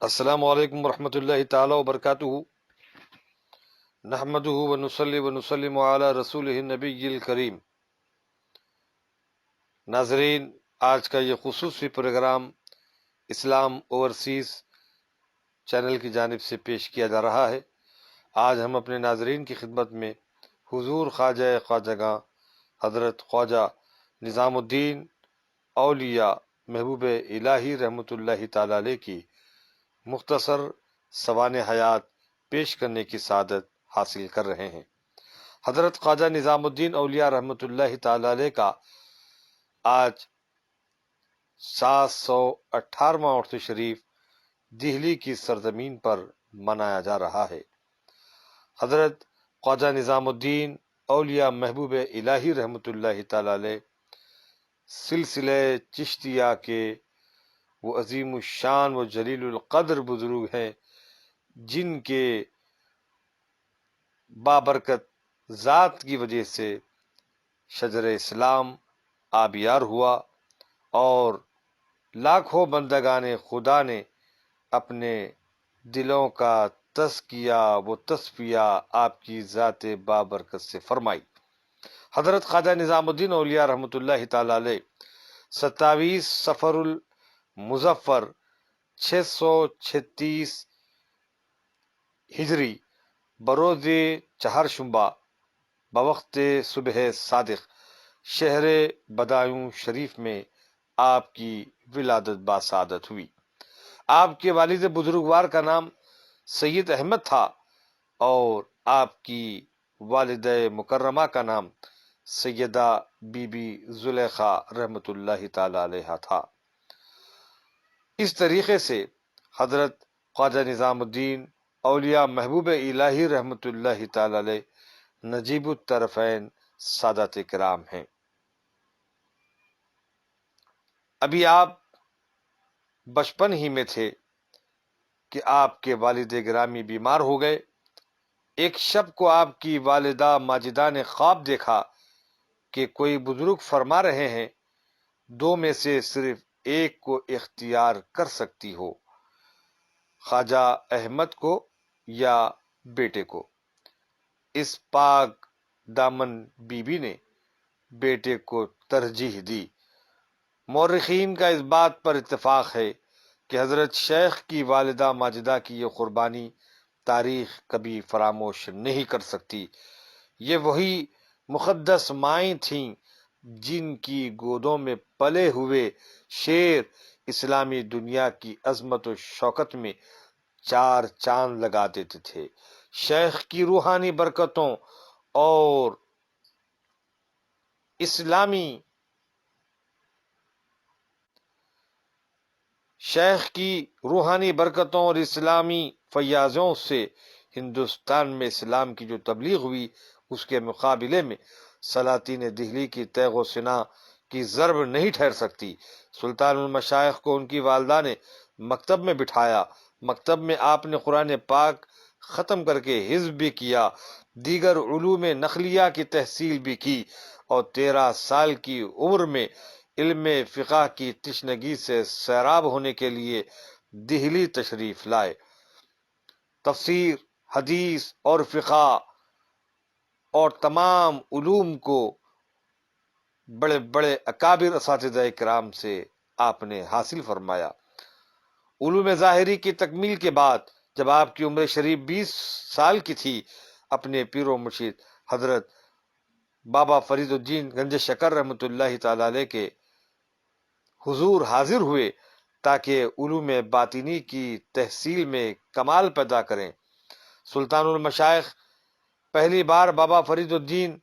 السلام علیکم ورحمۃ اللہ تعالی وبرکاتہ۔ نحمدہ ونصلی ونسلم علی رسولہ النبی الکریم۔ ناظرین، آج کا یہ خصوصی پروگرام اسلام اوورسیز چینل کی جانب سے پیش کیا جا رہا ہے۔ آج ہم اپنے ناظرین کی خدمت میں حضور خواجہ خواجگاں حضرت خواجہ نظام الدین اولیاء محبوب الہی رحمۃ اللہ تعالی علیہ کی مختصر سوانح حیات پیش کرنے کی سعادت حاصل کر رہے ہیں۔ حضرت خواجہ نظام الدین اولیاء رحمۃ اللہ تعالی علیہ کا آج 718واں عرس شریف دہلی کی سرزمین پر منایا جا رہا ہے۔ حضرت خواجہ نظام الدین اولیاء محبوب الہی رحمۃ اللہ تعالی علیہ سلسلہ چشتیہ کے وہ عظیم الشان و جلیل القدر بزرگ ہیں جن کے بابرکت ذات کی وجہ سے شجر اسلام آبیار ہوا اور لاکھوں بندگان خدا نے اپنے دلوں کا تزکیہ و تصفیہ آپ کی ذات بابرکت سے فرمائی۔ حضرت خواجہ نظام الدین اولیاء رحمۃ اللہ تعالی علیہ 27 صفر المظفر 636 ہجری بروز چہارشنبہ بوقت صبح صادق شہر بدایوں شریف میں آپ کی ولادت باسعادت ہوئی۔ آپ کے والد بزرگوار کا نام سید احمد تھا اور آپ کی والدہ مکرمہ کا نام سیدہ بی بی زلیخا رحمۃ اللہ تعالی علیہ تھا۔ اس طریقے سے حضرت خواجہ نظام الدین اولیاء محبوب الہی رحمۃ اللہ تعالی علیہ نجیب الطرفین سادات کرام ہیں۔ ابھی آپ بچپن ہی میں تھے کہ آپ کے والد گرامی بیمار ہو گئے۔ ایک شب کو آپ کی والدہ ماجدہ نے خواب دیکھا کہ کوئی بزرگ فرما رہے ہیں، دو میں سے صرف ایک کو اختیار کر سکتی ہو، خواجہ احمد کو یا بیٹے کو۔ اس پاک دامن بی بی نے بیٹے کو ترجیح دی۔ مورخین کا اس بات پر اتفاق ہے کہ حضرت شیخ کی والدہ ماجدہ کی یہ قربانی تاریخ کبھی فراموش نہیں کر سکتی۔ یہ وہی مقدس مائیں تھیں جن کی گودوں میں پلے ہوئے شیر اسلامی دنیا کی عظمت و شوکت میں چار چاند لگا دیتے تھے۔ شیخ کی روحانی برکتوں اور اسلامی فیاضوں سے ہندوستان میں اسلام کی جو تبلیغ ہوئی، اس کے مقابلے میں سلاطین دہلی کی تیغ و سنا کی ضرب نہیں ٹھہر سکتی۔ سلطان المشائخ کو ان کی والدہ نے مکتب میں بٹھایا۔ مکتب میں آپ نے قرآن پاک ختم کر کے حفظ بھی کیا، دیگر علوم نقلیہ کی تحصیل بھی کی اور 13 سال کی عمر میں علم فقہ کی تشنگی سے سیراب ہونے کے لیے دہلی تشریف لائے۔ تفسیر، حدیث اور فقہ اور تمام علوم کو بڑے بڑے اکابر اساتذہ کرام سے آپ نے حاصل فرمایا۔ علوم ظاہری کی تکمیل کے بعد جب آپ کی عمر شریف 20 سال کی تھی، اپنے پیر و مرشد حضرت بابا فرید الدین گنج شکر رحمۃ اللہ تعالی علیہ کے حضور حاضر ہوئے تاکہ علوم باطنی کی تحصیل میں کمال پیدا کریں۔ سلطان المشائخ پہلی بار بابا فرید الدین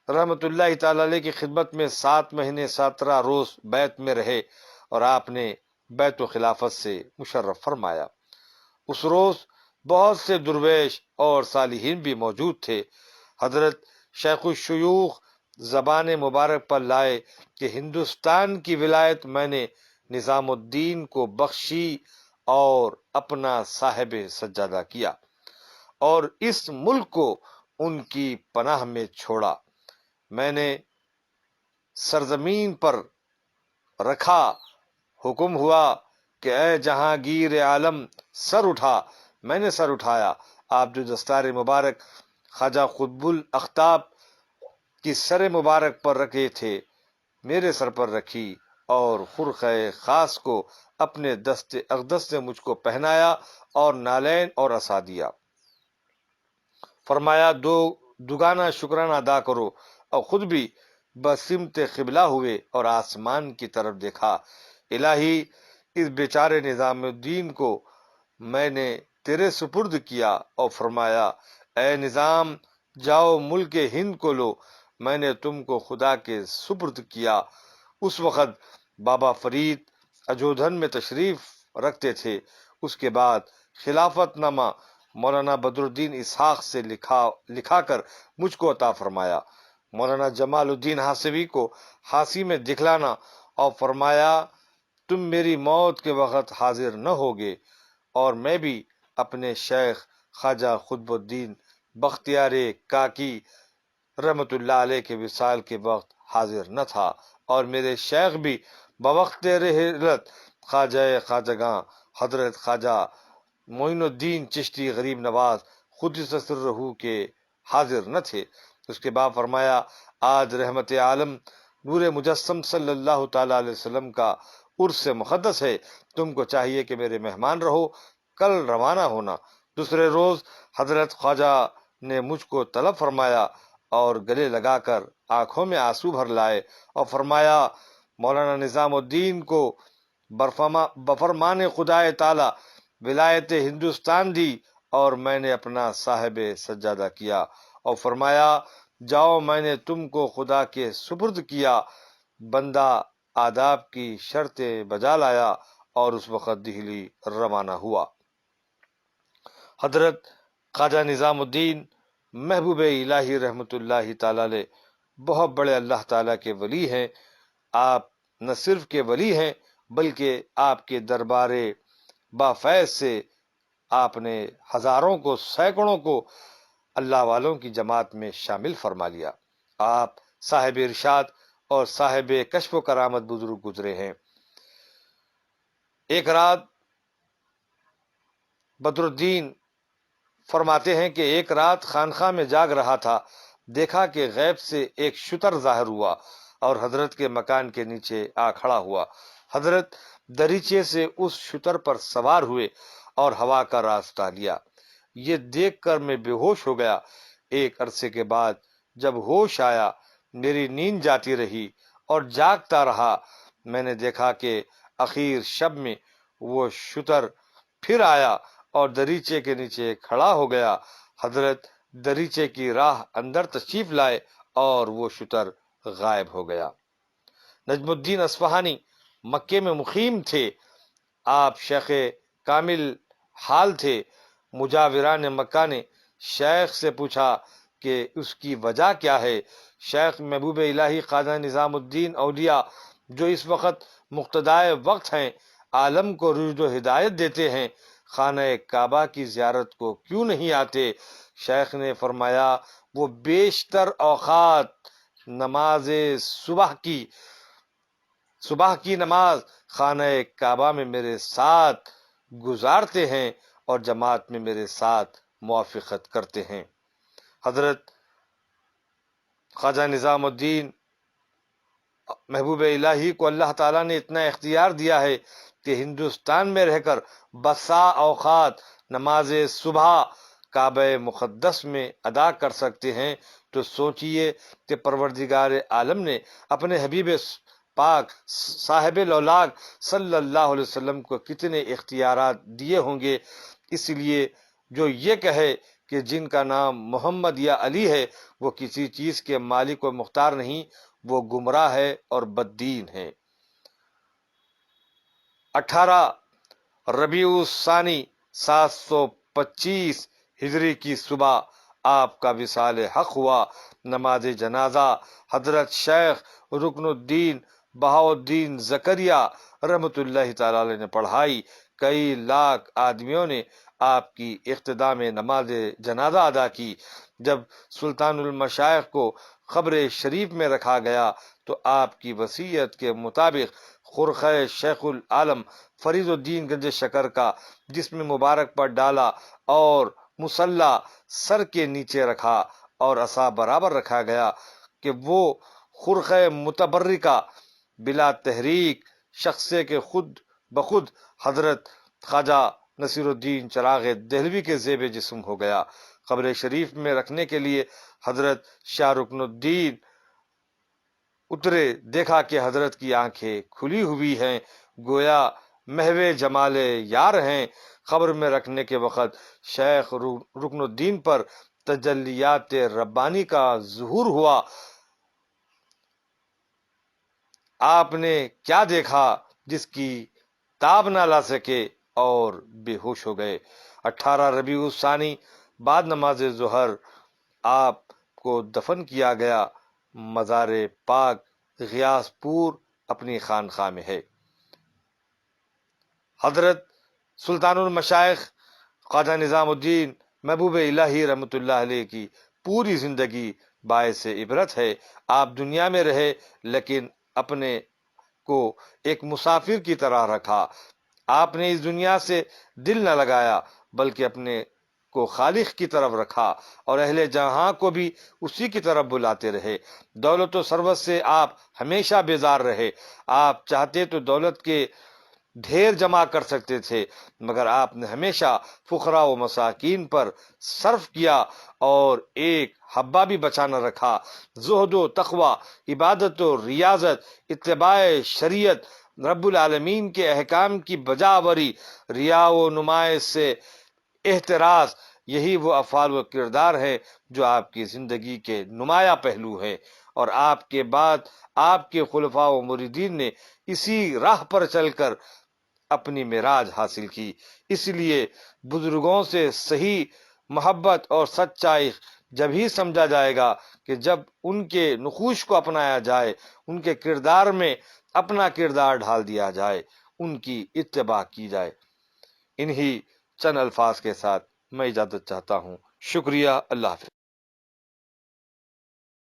رحمۃ اللہ تعالی علیہ کی خدمت میں 7 مہینے 17 روز بیت میں رہے اور آپ نے بیت و خلافت سے مشرف فرمایا۔ اس روز بہت سے درویش اور صالحین بھی موجود تھے۔ حضرت شیخ الشیوخ زبان مبارک پر لائے کہ ہندوستان کی ولایت میں نے نظام الدین کو بخشی اور اپنا صاحب سجادہ کیا اور اس ملک کو ان کی پناہ میں چھوڑا۔ میں نے سرزمین پر رکھا، حکم ہوا کہ اے جہانگیر عالم سر اٹھا۔ میں نے سر اٹھایا۔ آپ جو دستار مبارک خواجہ قطب الاقطاب کی سر مبارک پر رکھے تھے میرے سر پر رکھی، اور خرقہ خاص کو اپنے دست اقدس سے مجھ کو پہنایا اور نالین اور عصا دیا۔ فرمایا دوگانا شکرانہ ادا کرو، اور خود بھی بسمت قبلہ ہوئے اور آسمان کی طرف دیکھا۔ الہی، اس بیچارے نظام الدین کو میں نے تیرے سپرد کیا، اور فرمایا اے نظام جاؤ ملک ہند کو لو، میں نے تم کو خدا کے سپرد کیا۔ اس وقت بابا فرید اجودھن میں تشریف رکھتے تھے۔ اس کے بعد خلافت نامہ مولانا بدر الدین اسحاق سے لکھا کر مجھ کو عطا فرمایا۔ مولانا جمال الدین حاصوی کو حاصی میں دکھلانا، اور فرمایا تم میری موت کے وقت حاضر نہ ہوگے، اور میں بھی اپنے شیخ خواجہ قطب الدین بختیار کاکی رحمت اللہ علیہ کے وصال کے وقت حاضر نہ تھا، اور میرے شیخ بھی بوقت رحلت خواجگاں حضرت خواجہ معین الدین چشتی غریب نواز قدس سرہ کے حاضر نہ تھے۔ اس کے بعد فرمایا آج رحمت عالم نور مجسم صلی اللہ تعالی علیہ وسلم کا عرس مقدس ہے، تم کو چاہیے کہ میرے مہمان رہو، کل روانہ ہونا۔ دوسرے روز حضرت خواجہ نے مجھ کو طلب فرمایا اور گلے لگا کر آنکھوں میں آنسو بھر لائے، اور فرمایا مولانا نظام الدین کو بفرمان خدائے تعالی ولایت ہندوستان دی، اور میں نے اپنا صاحب سجادہ کیا، اور فرمایا جاؤ میں نے تم کو خدا کے سپرد کیا۔ بندہ آداب کی شرطیں بجا لایا، اور اس وقت دہلی روانہ ہوا۔ حضرت خواجہ نظام الدین محبوب الہی رحمت اللہ تعالی علیہ بہت بڑے اللہ تعالیٰ کے ولی ہیں۔ آپ نہ صرف کے ولی ہیں بلکہ آپ کے دربار بافیض سے آپ نے ہزاروں کو سینکڑوں کو اللہ والوں کی جماعت میں شامل فرما لیا۔ آپ صاحب ارشاد اور صاحب کشف و کرامت بزرگ گزرے ہیں۔ ایک رات بدر الدین فرماتے ہیں کہ ایک رات خانقاہ میں جاگ رہا تھا، دیکھا کہ غیب سے ایک شتر ظاہر ہوا اور حضرت کے مکان کے نیچے آ کھڑا ہوا۔ حضرت دریچے سے اس شتر پر سوار ہوئے اور ہوا کا راستہ لیا۔ یہ دیکھ کر میں بے ہوش ہو گیا۔ ایک عرصے کے بعد جب ہوش آیا، میری نیند جاتی رہی اور جاگتا رہا۔ میں نے دیکھا کہ اخیر شب میں وہ شتر پھر آیا اور دریچے کے نیچے کھڑا ہو گیا۔ حضرت دریچے کی راہ اندر تشریف لائے اور وہ شتر غائب ہو گیا۔ نجم الدین اصفہانی مکے میں مقیم تھے۔ آپ شیخ کامل حال تھے۔ مجاوران مکہ نے شیخ سے پوچھا کہ اس کی وجہ کیا ہے۔ شیخ محبوب الہی خواجہ نظام الدین اولیاء جو اس وقت مقتدائے وقت ہیں، عالم کو رشد و ہدایت دیتے ہیں، خانہ کعبہ کی زیارت کو کیوں نہیں آتے؟ شیخ نے فرمایا وہ بیشتر اوقات نماز صبح کی نماز خانہ کعبہ میں میرے ساتھ گزارتے ہیں اور جماعت میں میرے ساتھ موافقت کرتے ہیں۔ حضرت خواجہ نظام الدین محبوب الہی کو اللہ تعالیٰ نے اتنا اختیار دیا ہے کہ ہندوستان میں رہ کر بسا اوقات نماز صبح کعبہ مقدس میں ادا کر سکتے ہیں، تو سوچئے کہ پروردگار عالم نے اپنے حبیب پاک صاحب لولاک صلی اللہ علیہ وسلم کو کتنے اختیارات دیے ہوں گے۔ اس لیے جو یہ کہے کہ جن کا نام محمد یا علی ہے وہ کسی چیز کے مالک و مختار نہیں، وہ گمراہ ہے اور بددین ہے۔ 18 ربیع الثانی 725 ہجری کی صبح آپ کا وصال حق ہوا۔ نماز جنازہ حضرت شیخ رکن الدین بہاؤالدین زکریا رحمت اللہ تعالی علیہ نے پڑھائی۔ کئی لاکھ آدمیوں نے آپ کی اقتداء میں نماز جنازہ ادا کی۔ جب سلطان المشائخ کو قبر شریف میں رکھا گیا تو آپ کی وصیت کے مطابق خرقہ شیخ العالم فرید الدین گنج شکر کا جسم مبارک پر ڈالا اور مسلح سر کے نیچے رکھا اور عصا برابر رکھا گیا کہ وہ خرقہ متبرکہ بلا تحریک شخصے کے خود بخود حضرت خواجہ نصیر الدین چراغ دہلوی کے زیب جسم ہو گیا۔ قبر شریف میں رکھنے کے لیے حضرت شاہ رکن الدین اترے، دیکھا کہ حضرت کی آنکھیں کھلی ہوئی ہیں، گویا محو جمال یار ہیں۔ قبر میں رکھنے کے وقت شیخ رکن الدین پر تجلیات ربانی کا ظہور ہوا۔ آپ نے کیا دیکھا جس کی تاب نہ لا سکے اور بے ہوش ہو گئے۔ 18 ربیع الثانی بعد نماز ظہر آپ کو دفن کیا گیا۔ مزار پاک غیاث پور اپنی خانقاہ میں ہے۔ حضرت سلطان المشائخ خواجہ نظام الدین محبوب الہی رحمۃ اللہ علیہ کی پوری زندگی باعث عبرت ہے۔ آپ دنیا میں رہے لیکن اپنے کو ایک مسافر کی طرح رکھا۔ آپ نے اس دنیا سے دل نہ لگایا بلکہ اپنے کو خالق کی طرف رکھا اور اہل جہاں کو بھی اسی کی طرف بلاتے رہے۔ دولت و ثروت سے آپ ہمیشہ بیزار رہے۔ آپ چاہتے تو دولت کے ڈھیر جمع کر سکتے تھے مگر آپ نے ہمیشہ فقراء و مساکین پر صرف کیا اور ایک حبہ بھی بچا نہ رکھا۔ زہد و تقوی، عبادت و ریاضت، اتباع شریعت، رب العالمین کے احکام کی بجاوری، ریا و نمائش سے احتراز، یہی وہ افعال و کردار ہیں جو آپ کی زندگی کے نمایاں پہلو ہیں، اور آپ کے بعد آپ کے خلفاء و مریدین نے اسی راہ پر چل کر اپنی معراج حاصل کی۔ اس لیے بزرگوں سے صحیح محبت اور سچائی جب ہی سمجھا جائے گا کہ جب ان کے نقوش کو اپنایا جائے، ان کے کردار میں اپنا کردار ڈھال دیا جائے، ان کی اتباع کی جائے۔ انہی چند الفاظ کے ساتھ میں اجازت چاہتا ہوں۔ شکریہ، اللہ حافظ۔